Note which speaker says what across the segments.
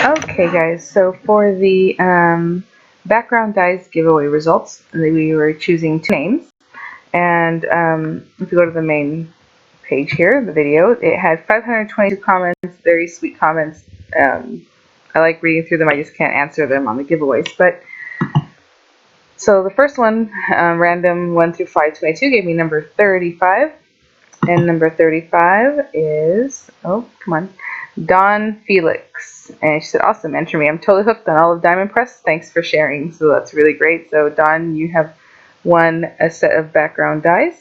Speaker 1: Okay guys, so for the background dyes giveaway results, we were choosing two names, and if you go to the main page here, the video, it had 522 comments, very sweet comments. I like reading through them, I just can't answer them on the giveaways. But so the first one, random 1 through 522, gave me number 35, and number 35 is, oh come on, Dawn Felix, and she said, awesome, enter me. I'm totally hooked on all of Diamond Press. Thanks for sharing. So that's really great. So Dawn, you have won a set of background dyes.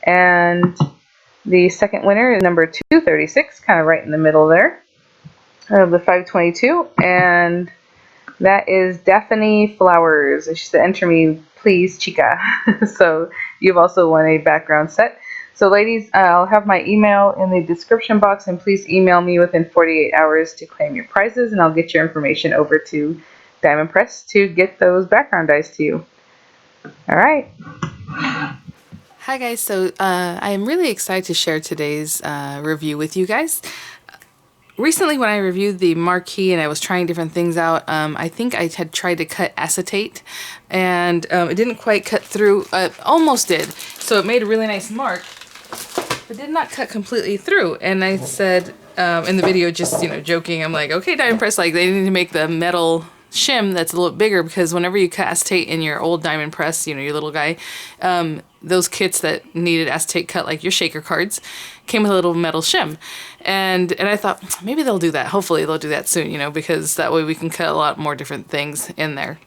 Speaker 1: And the second winner is number 236, kind of right in the middle there of the 522. And that is Daphne Flowers. And she said, enter me, please, chica. So you've also won a background set. So ladies, I'll have my email in the description box, and please email me within 48 hours to claim your prizes, and I'll get your information over to Diamond Press to get those background dyes to you. All right.
Speaker 2: Hi guys, so I am really excited to share today's review with you guys. Recently when I reviewed the marquee and I was trying different things out, I think I had tried to cut acetate, and it didn't quite cut through. Almost did, so it made a really nice mark, but did not cut completely through. And I said in the video, just joking, I'm like, okay, Diamond Press, like they need to make the metal shim that's a little bigger, because whenever you cut acetate in your old Diamond Press, your little guy, those kits that needed acetate cut, like your shaker cards, came with a little metal shim. And I thought maybe they'll do that. Hopefully they'll do that soon, because that way we can cut a lot more different things in there.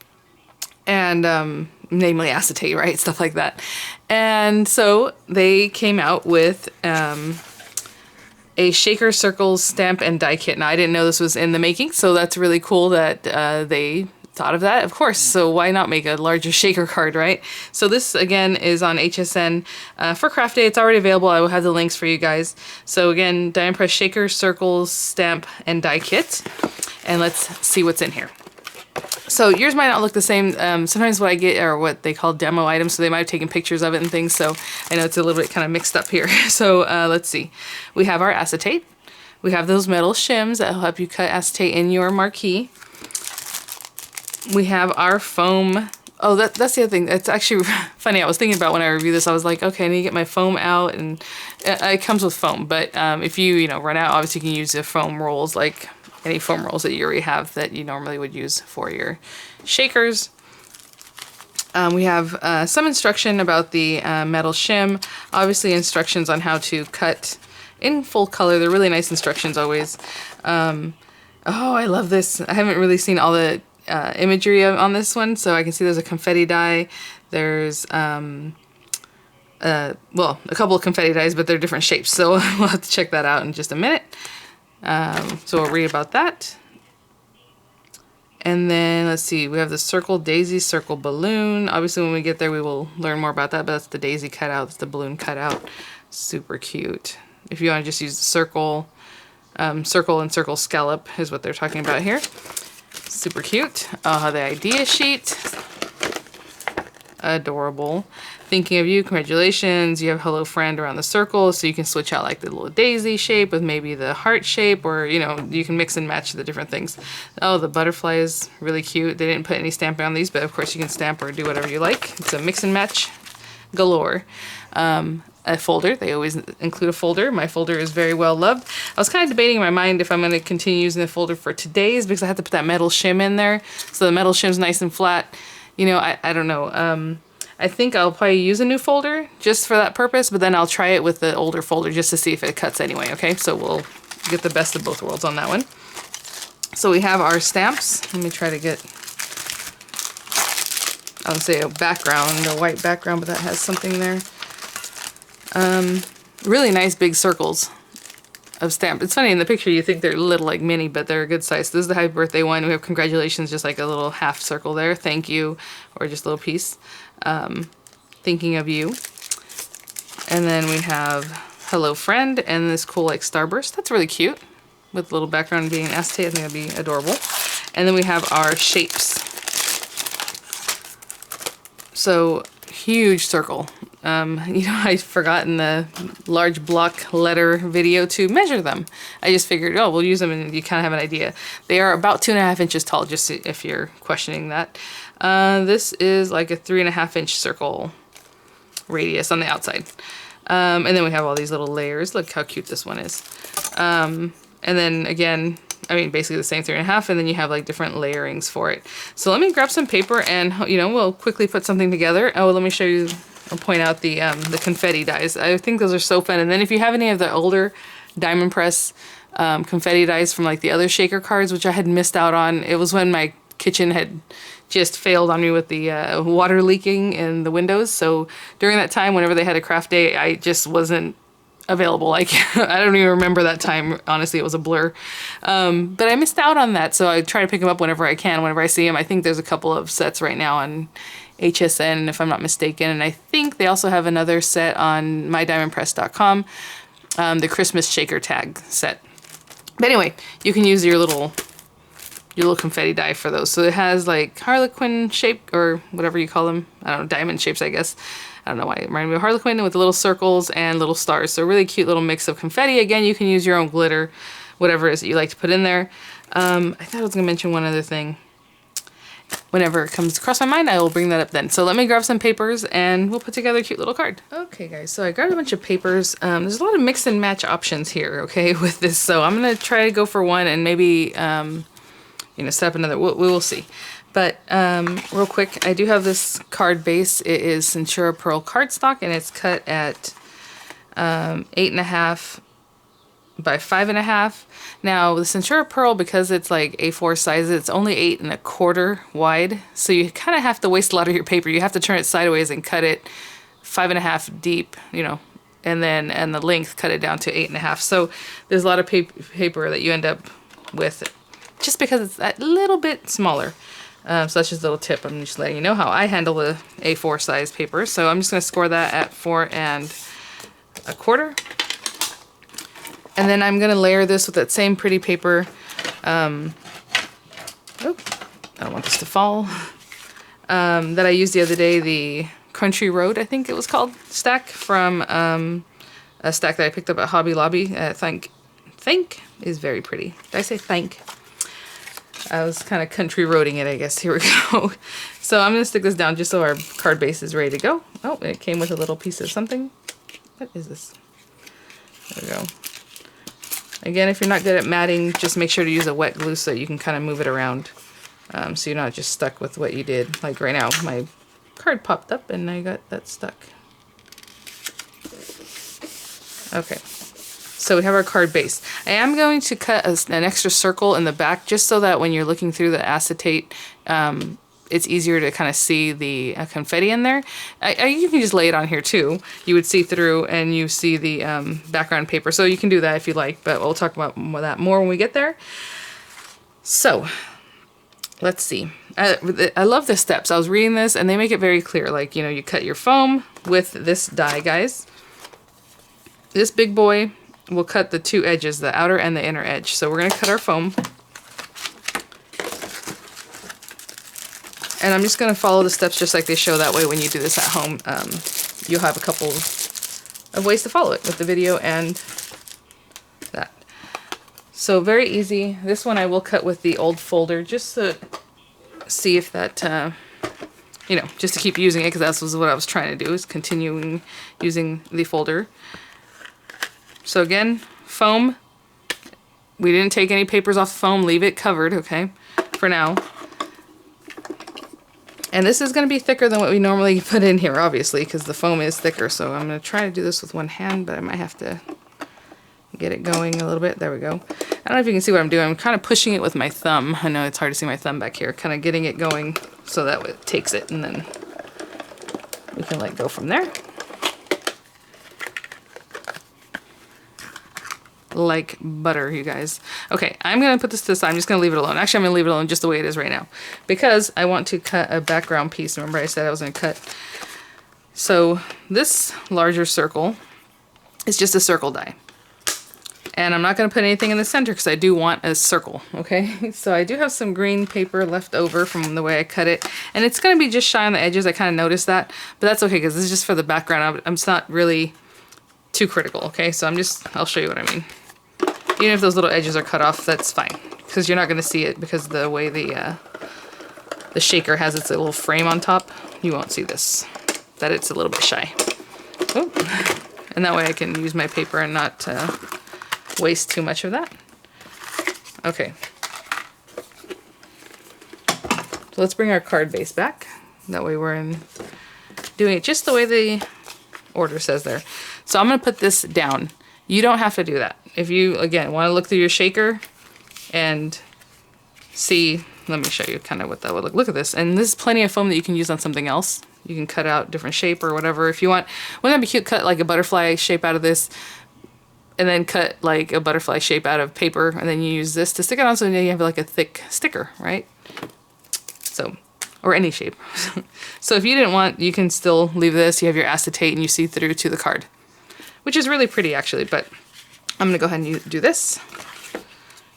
Speaker 2: And namely acetate, right? Stuff like that. And so they came out with a shaker circles stamp and die kit. Now I didn't know this was in the making, so that's really cool that they thought of that, of course. So why not make a larger shaker card, right? So this again is on HSN for Craft Day. It's already available. I will have the links for you guys. So again, Diamond Press shaker circles stamp and die kit, and let's see what's in here. So yours might not look the same. Sometimes what I get are what they call demo items, so they might have taken pictures of it and things, so I know it's a little bit kind of mixed up here. So let's see. We have our acetate. We have those metal shims that will help you cut acetate in your marquee. We have our foam. Oh, that's the other thing. It's actually funny. I was thinking about when I reviewed this, I was like, okay, I need to get my foam out, and it comes with foam. But if you run out, obviously you can use the foam rolls, like any foam rolls that you already have that you normally would use for your shakers. We have some instruction about the metal shim. Obviously instructions on how to cut in full color. They're really nice instructions always. Oh, I love this. I haven't really seen all the imagery on this one, so I can see there's a confetti die. There's well, a couple of confetti dies, but they're different shapes, so we'll have to check that out in just a minute. So we'll read about that. And then let's see, we have the circle daisy, circle balloon. Obviously when we get there we will learn more about that, but that's the daisy cutout, that's the balloon cutout. Super cute. If you want to just use the circle, circle and circle scallop is what they're talking about here. Super cute. The idea sheet. Adorable. Thinking of you, congratulations. You have hello friend around the circle, so you can switch out like the little daisy shape with maybe the heart shape, or you can mix and match the different things. Oh, the butterfly is really cute. They didn't put any stamping on these, but of course you can stamp or do whatever you like. It's a mix and match galore. A folder. They always include a folder. My folder is very well loved. I was kind of debating in my mind if I'm going to continue using the folder for today's, because I have to put that metal shim in there, so the metal shim's nice and flat. I don't know. I think I'll probably use a new folder just for that purpose, but then I'll try it with the older folder just to see if it cuts anyway, okay? So we'll get the best of both worlds on that one. So we have our stamps. Let me try to get, I'll say a background, a white background, but that has something there. Really nice big circles of stamp. It's funny, in the picture you think they're little, like mini, but they're a good size. This is the happy birthday one. We have congratulations, just like a little half circle there. Thank you, or just a little piece. Thinking of you. And then we have hello friend and this cool like starburst. That's really cute, with a little background being acetate. I think that'd be adorable. And then we have our shapes. So huge circle. You know, I forgot in the large block letter video to measure them. I just figured, oh, we'll use them and you kind of have an idea. They are about 2.5 inches tall, just if you're questioning that. This is like a 3.5 inch circle radius on the outside. And then we have all these little layers. Look how cute this one is. And then again, I mean, basically the same 3.5, and then you have like different layerings for it. So let me grab some paper and, you know, we'll quickly put something together. Oh, let me show you, I'll point out the confetti dies. I think those are so fun. And then if you have any of the older Diamond Press confetti dies from like the other shaker cards, which I had missed out on, it was when my kitchen had just failed on me with the water leaking in the windows. So during that time, whenever they had a craft day, I just wasn't available. Like, I don't even remember that time. Honestly, it was a blur. But I missed out on that. So I try to pick them up whenever I can, whenever I see them. I think there's a couple of sets right now on HSN, if I'm not mistaken. And I think they also have another set on mydiamondpress.com, the Christmas shaker tag set. But anyway, you can use your little confetti die for those. So it has like Harlequin shape, or whatever you call them. I don't know, diamond shapes, I guess. I don't know why it reminded me of Harlequin, with the little circles and little stars. So a really cute little mix of confetti. Again, you can use your own glitter, whatever it is that you like to put in there. I thought I was going to mention one other thing. Whenever it comes across my mind, I will bring that up then. So let me grab some papers and we'll put together a cute little card. Okay guys, so I grabbed a bunch of papers. There's a lot of mix and match options here, okay, with this. So I'm going to try to go for one and maybe, you know, set up another. We will see. But real quick, I do have this card base. It is Centura Pearl cardstock, and it's cut at 8.5 by 5.5. Now the Centura Pearl, because it's like A4 size, it's only 8.25 wide. So you kind of have to waste a lot of your paper. You have to turn it sideways and cut it 5.5 deep, you know, and the length cut it down to 8.5. So there's a lot of paper that you end up with, just because it's that little bit smaller. So that's just a little tip. I'm just letting you know how I handle the A4 size paper. So I'm just going to score that at 4.25. And then I'm going to layer this with that same pretty paper. Oh, I don't want this to fall. That I used the other day, the Country Road, I think it was called, stack from a stack that I picked up at Hobby Lobby. Thank is very pretty. Did I say thank? I was kind of country roading it, I guess. Here we go. So I'm going to stick this down just so our card base is ready to go. Oh, it came with a little piece of something. What is this? There we go. Again, if you're not good at matting, just make sure to use a wet glue so that you can kind of move it around. So you're not just stuck with what you did. Like right now, my card popped up and I got that stuck. Okay. So we have our card base. I am going to cut an extra circle in the back just so that when you're looking through the acetate, it's easier to kind of see the confetti in there. You can just lay it on here too. You would see through and you see the background paper. So you can do that if you like, but we'll talk about that more when we get there. So let's see. I love the steps. I was reading this and they make it very clear. Like, you know, you cut your foam with this die, guys. This big boy will cut the two edges, the outer and the inner edge. So we're going to cut our foam. And I'm just going to follow the steps just like they show. That way when you do this at home, you'll have a couple of ways to follow it with the video and that. So very easy. This one I will cut with the old folder just to see if that, you know, just to keep using it, because that was what I was trying to do, is continuing using the folder. So again, foam. We didn't take any papers off the foam. Leave it covered, okay, for now. And this is going to be thicker than what we normally put in here, obviously, because the foam is thicker. So I'm going to try to do this with one hand, but I might have to get it going a little bit. There we go. I don't know if you can see what I'm doing. I'm kind of pushing it with my thumb. I know it's hard to see my thumb back here. Kind of getting it going so that it takes it, and then we can let go from there. Like butter, you guys. Okay, I'm gonna put this to the side. I'm just gonna leave it alone. Actually, I'm gonna leave it alone just the way it is right now, because I want to cut a background piece. Remember I said I was gonna cut. So this larger circle is just a circle die. And I'm not going to put anything in the center because I do want a circle, okay? So I do have some green paper left over from the way I cut it. And it's going to be just shy on the edges. I kind of noticed that. But that's okay because this is just for the background. I'm just not really too critical, okay? So I'll show you what I mean. Even if those little edges are cut off, that's fine. Because you're not going to see it because the way the shaker has its little frame on top, you won't see this. That it's a little bit shy. Oh. And that way I can use my paper and not waste too much of that. Okay. So let's bring our card base back. That way we're doing it just the way the order says there. So I'm going to put this down. You don't have to do that. If you, again, want to look through your shaker and see, let me show you kind of what that would look. Look at this. And this is plenty of foam that you can use on something else. You can cut out different shape or whatever. If you want, wouldn't that be cute? Cut like a butterfly shape out of this and then cut like a butterfly shape out of paper and then you use this to stick it on so now you have like a thick sticker, right? So, or any shape. So if you didn't want, you can still leave this. You have your acetate and you see through to the card, which is really pretty actually, but I'm gonna go ahead and do this.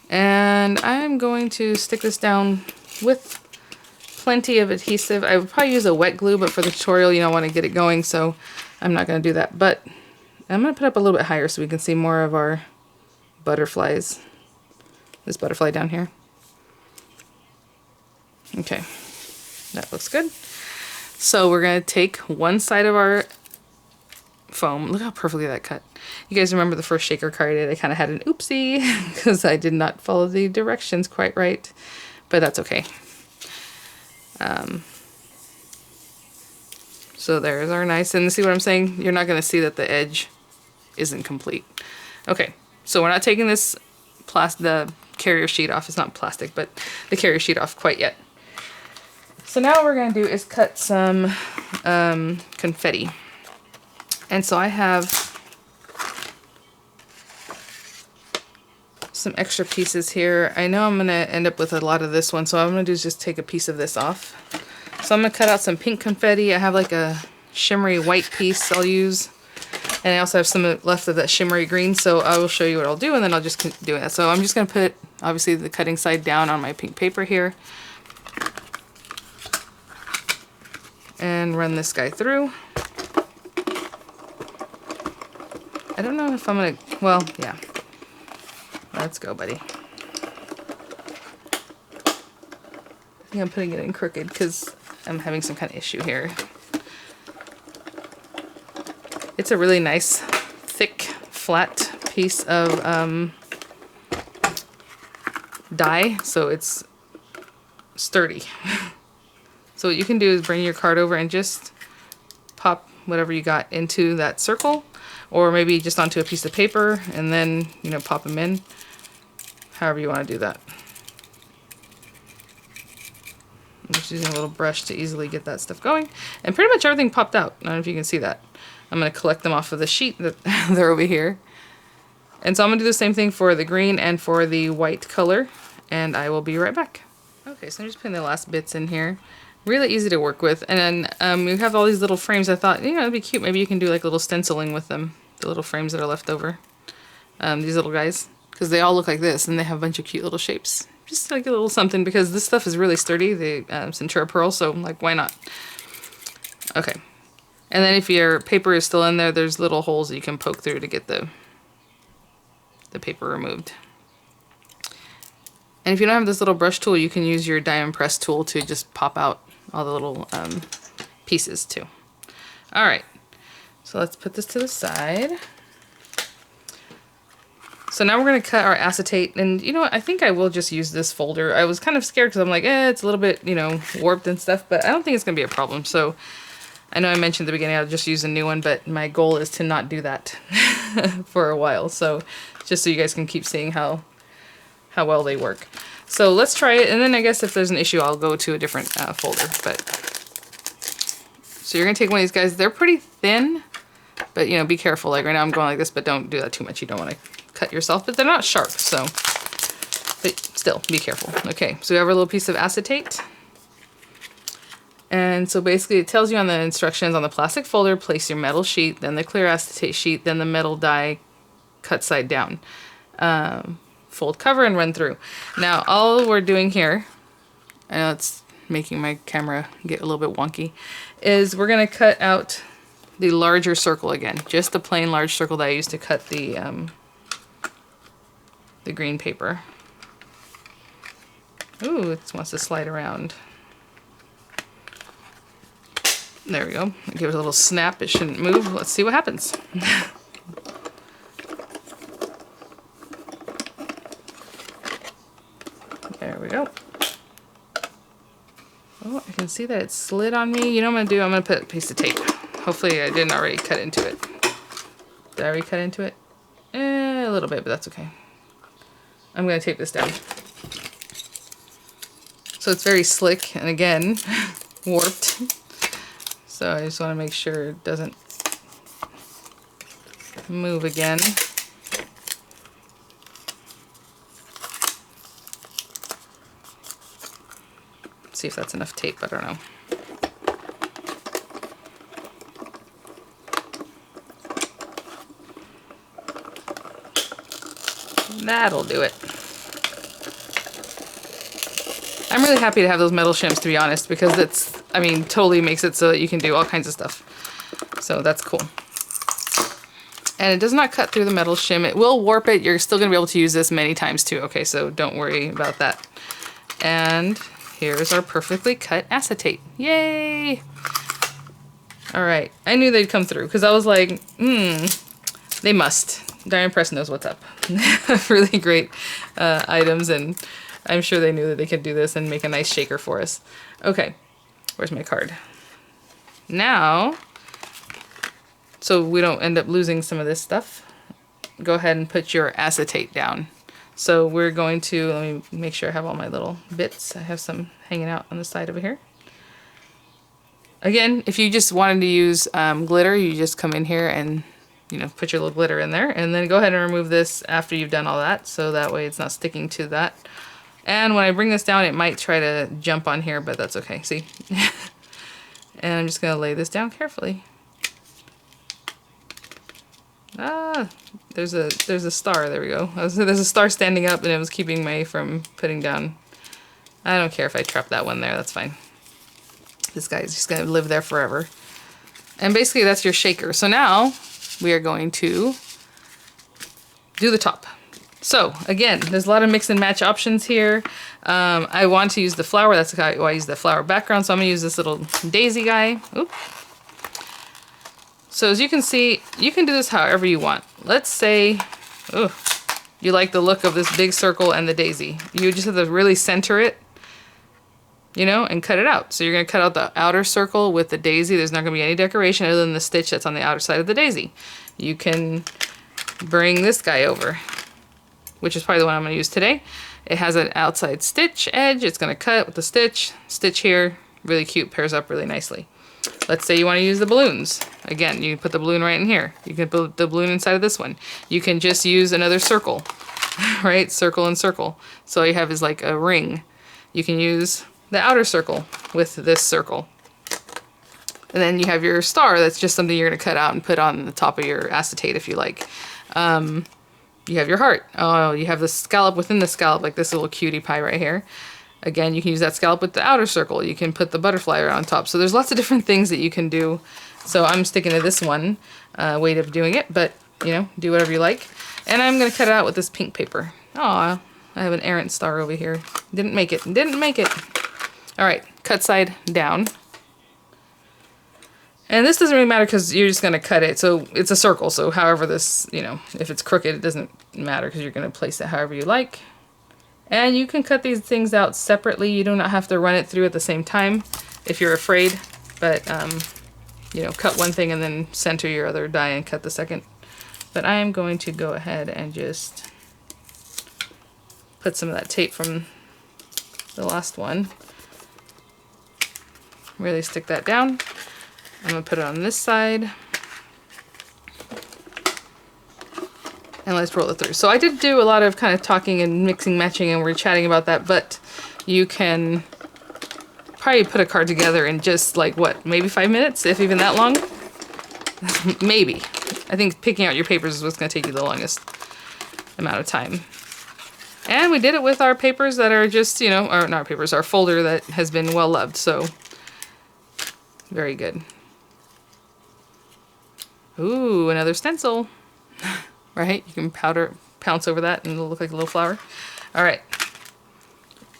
Speaker 2: And I'm going to stick this down with plenty of adhesive. I would probably use a wet glue, but for the tutorial, you don't want to get it going, so I'm not going to do that. But I'm going to put up a little bit higher so we can see more of our butterflies. This butterfly down here. Okay, that looks good. So we're going to take one side of our foam. Look how perfectly that cut. You guys remember the first shaker card I did? I kind of had an oopsie because I did not follow the directions quite right, but that's okay. So there's our nice, and see what I'm saying? You're not going to see that the edge isn't complete. Okay, so we're not taking this the carrier sheet off. It's not plastic, but the carrier sheet off quite yet. So now what we're going to do is cut some confetti. And so I have some extra pieces here. I know I'm going to end up with a lot of this one, so what I'm going to do is just take a piece of this off. So I'm going to cut out some pink confetti. I have like a shimmery white piece I'll use. And I also have some left of that shimmery green, so I will show you what I'll do and then I'll just do it. So I'm just going to put, obviously, the cutting side down on my pink paper here. And run this guy through. I don't know if I'm going to, well, yeah. Let's go, buddy. I think I'm putting it in crooked because I'm having some kind of issue here. It's a really nice, thick, flat piece of dye, so it's sturdy. So what you can do is bring your card over and just pop whatever you got into that circle, or maybe just onto a piece of paper and then, you know, pop them in. However you want to do that. I'm just using a little brush to easily get that stuff going. And pretty much everything popped out. I don't know if you can see that. I'm going to collect them off of the sheet that they're over here. And so I'm going to do the same thing for the green and for the white color. And I will be right back. Okay, so I'm just putting the last bits in here. Really easy to work with. And then we have all these little frames. I thought, you know, it'd be cute. Maybe you can do like a little stenciling with them. The little frames that are left over. These little guys. Because they all look like this, and they have a bunch of cute little shapes. Just like a little something, because this stuff is really sturdy, the Centura Pearl, so like, why not? Okay. And then if your paper is still in there, there's little holes that you can poke through to get the paper removed. And if you don't have this little brush tool, you can use your diamond press tool to just pop out all the little pieces too. All right. So let's put this to the side. So now we're going to cut our acetate, and you know what, I think I will just use this folder. I was kind of scared because I'm like, it's a little bit, you know, warped and stuff, but I don't think it's going to be a problem. So I know I mentioned at the beginning I'll just use a new one, but my goal is to not do that for a while. So just so you guys can keep seeing how well they work. So let's try it, and then I guess if there's an issue, I'll go to a different folder. But so you're going to take one of these guys. They're pretty thin, but you know, be careful. Like right now I'm going like this, but don't do that too much. You don't want to cut yourself, but they're not sharp, so, but still, be careful. Okay, so we have our little piece of acetate. And so basically it tells you on the instructions on the plastic folder, place your metal sheet, then the clear acetate sheet, then the metal die cut side down. fold cover and run through. Now all we're doing here, I know it's making my camera get a little bit wonky, is we're going to cut out the larger circle again, just the plain large circle that I used to cut the green paper. Ooh, it wants to slide around. There we go. Give it a little snap. It shouldn't move. Let's see what happens. There we go. Oh, I can see that it slid on me. You know what I'm going to do? I'm going to put a piece of tape. Hopefully I didn't already cut into it. Did I already cut into it? A little bit, but that's okay. I'm going to tape this down. So it's very slick and again, warped. So I just want to make sure it doesn't move again. See if that's enough tape, I don't know. That'll do it. I'm really happy to have those metal shims, to be honest, because it's, I mean, totally makes it so that you can do all kinds of stuff. So that's cool. And it does not cut through the metal shim. It will warp it. You're still going to be able to use this many times too. Okay, so don't worry about that. And here's our perfectly cut acetate. Yay! All right, I knew they'd come through because I was like, they must. Diamond Press knows what's up. Really great items, and I'm sure they knew that they could do this and make a nice shaker for us. Okay, where's my card? Now, so we don't end up losing some of this stuff, go ahead and put your acetate down. So we're going to, let me make sure I have all my little bits. I have some hanging out on the side over here. Again, if you just wanted to use glitter, you just come in here and, you know, put your little glitter in there, and then go ahead and remove this after you've done all that, so that way it's not sticking to that. And when I bring this down, it might try to jump on here, but that's okay. See? And I'm just gonna lay this down carefully. Ah, there's a star. There we go. There's a star standing up, and it was keeping me from putting down. I don't care if I trap that one there. That's fine. This guy's just gonna live there forever. And basically, that's your shaker. So now we are going to do the top. So again, there's a lot of mix and match options here. I want to use the flower. That's why I use the flower background. So I'm gonna use this little daisy guy. Oop. So as you can see, you can do this however you want. Let's say, you like the look of this big circle and the daisy. You just have to really center it, you know, and cut it out. So you're gonna cut out the outer circle with the daisy. There's not gonna be any decoration other than the stitch that's on the outer side of the daisy. You can bring this guy over, which is probably the one I'm gonna use today. It has an outside stitch edge. It's gonna cut with the stitch here. Really cute, pairs up really nicely. Let's say you wanna use the balloons. Again, you can put the balloon right in here. You can put the balloon inside of this one. You can just use another circle, right? Circle and circle. So all you have is like a ring. You can use the outer circle with this circle. And then you have your star. That's just something you're gonna cut out and put on the top of your acetate if you like. You have your heart. Oh, you have the scallop within the scallop, like this little cutie pie right here. Again, you can use that scallop with the outer circle. You can put the butterfly right on top. So there's lots of different things that you can do. So I'm sticking to this one way of doing it, but you know, do whatever you like. And I'm gonna cut it out with this pink paper. Aw, I have an errant star over here. Didn't make it, didn't make it. All right, cut side down. And this doesn't really matter because you're just gonna cut it. So it's a circle, so however this, you know, if it's crooked, it doesn't matter because you're gonna place it however you like. And you can cut these things out separately. You do not have to run it through at the same time if you're afraid, but you know, cut one thing and then center your other die and cut the second. But I am going to go ahead and just put some of that tape from the last one. Really stick that down. I'm gonna put it on this side. And let's roll it through. So I did do a lot of kind of talking and mixing, matching, and we're chatting about that, but you can probably put a card together in just like, what, maybe 5 minutes, if even that long? Maybe. I think picking out your papers is what's gonna take you the longest. amount of time. And we did it with our papers that are just, you know, or not our papers, our folder that has been well loved. So very good. Ooh, another stencil. Right? You can pounce over that and it'll look like a little flower. All right.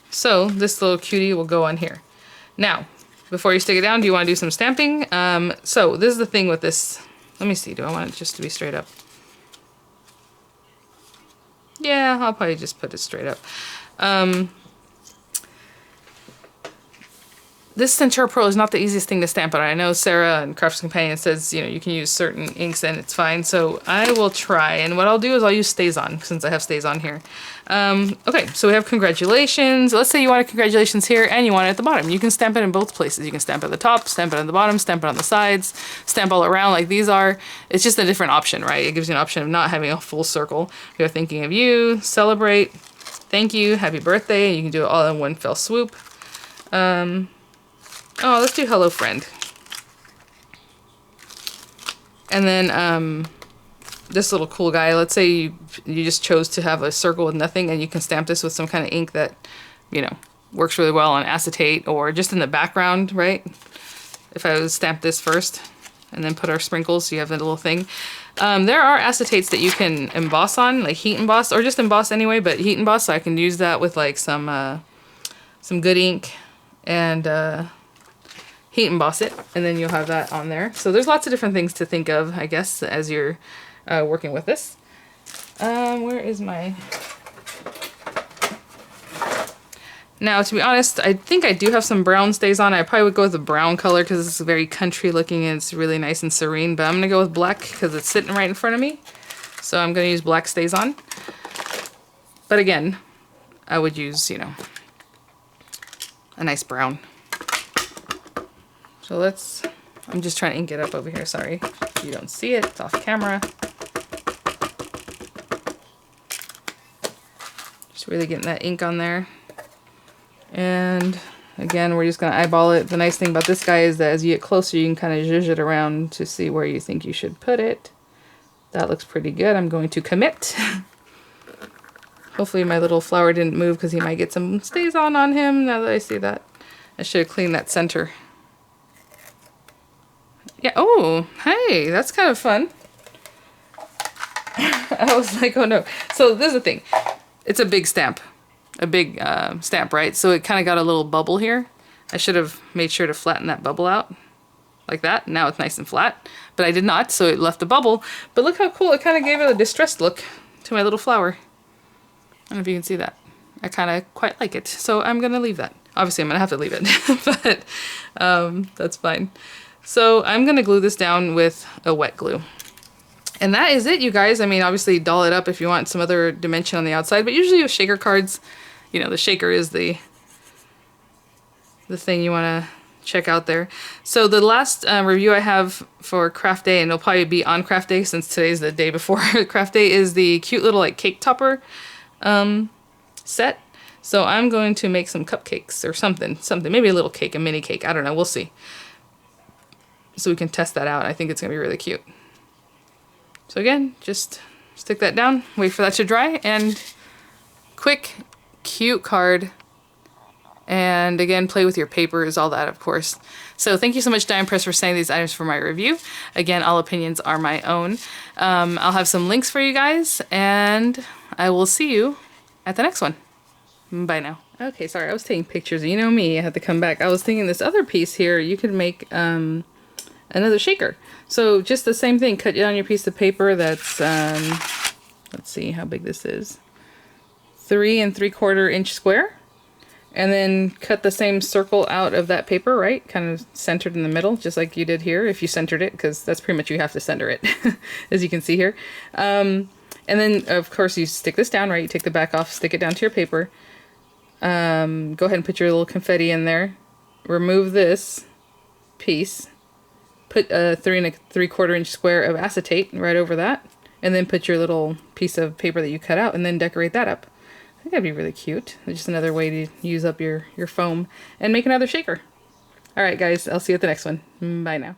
Speaker 2: So this little cutie will go on here. Now, before you stick it down, do you want to do some stamping? So this is the thing with this. Let me see. Do I want it just to be straight up? Yeah, I'll probably just put it straight up. This Centura Pro is not the easiest thing to stamp on. I know Sarah and Crafters Companion says, you know, you can use certain inks and it's fine. So I will try. And what I'll do is I'll use StazOn since I have StazOn here. Okay, so we have congratulations. Let's say you want a congratulations here and you want it at the bottom. You can stamp it in both places. You can stamp it at the top, stamp it on the bottom, stamp it on the sides, stamp all around like these are. It's just a different option, right? It gives you an option of not having a full circle. We are thinking of you, celebrate, thank you, happy birthday. You can do it all in one fell swoop. Oh, let's do hello friend. And then this little cool guy, let's say you just chose to have a circle with nothing and you can stamp this with some kind of ink that, you know, works really well on acetate or just in the background, right? If I would stamp this first and then put our sprinkles so you have a little thing. There are acetates that you can emboss on, like heat emboss, or just emboss anyway, but heat emboss, so I can use that with like some good ink and heat emboss it, and then you'll have that on there. So there's lots of different things to think of, I guess, as you're working with this. Where is my... Now, to be honest, I think I do have some brown StazOn. I probably would go with the brown color because it's very country looking and it's really nice and serene, but I'm going to go with black because it's sitting right in front of me. So I'm going to use black StazOn. But again, I would use, you know, a nice brown. So I'm just trying to ink it up over here, sorry. You don't see it, it's off camera. Just really getting that ink on there. And again, we're just gonna eyeball it. The nice thing about this guy is that as you get closer, you can kind of zhuzh it around to see where you think you should put it. That looks pretty good. I'm going to commit. Hopefully my little flower didn't move because he might get some StazOn on him now that I see that. I should have cleaned that center. Yeah, oh, hey, that's kind of fun. I was like, oh no. So this is the thing. It's a big stamp. A big stamp, right? So it kind of got a little bubble here. I should have made sure to flatten that bubble out. Like that. Now it's nice and flat. But I did not, so it left a bubble. But look how cool. It kind of gave it a distressed look to my little flower. I don't know if you can see that. I kind of quite like it. So I'm going to leave that. Obviously, I'm going to have to leave it. But that's fine. So I'm going to glue this down with a wet glue. And that is it, you guys. I mean, obviously doll it up if you want some other dimension on the outside, but usually with shaker cards, you know, the shaker is the thing you want to check out there. So the last review I have for Craft Day, and it'll probably be on Craft Day since today's the day before Craft Day, is the cute little like cake topper set. So I'm going to make some cupcakes or something, maybe a little cake, a mini cake. I don't know. We'll see. So we can test that out. I think it's going to be really cute. So again, just stick that down, wait for that to dry, and quick, cute card. And again, play with your papers, all that, of course. So thank you so much, Diamond Press, for sending these items for my review. Again, all opinions are my own. I'll have some links for you guys, and I will see you at the next one. Bye now. Okay, sorry, I was taking pictures. You know me, I had to come back. I was thinking this other piece here, you could make another shaker. So just the same thing, cut down your piece of paper that's, let's see how big this is, 3 3/4 inch square, and then cut the same circle out of that paper, right? Kind of centered in the middle, just like you did here, if you centered it, because that's pretty much you have to center it, as you can see here. And then, of course, you stick this down, right? You take the back off, stick it down to your paper. Go ahead and put your little confetti in there. Remove this piece. Put a 3 3/4 inch square of acetate right over that, and then put your little piece of paper that you cut out, and then decorate that up. I think that'd be really cute. Just another way to use up your foam and make another shaker. All right, guys, I'll see you at the next one. Bye now.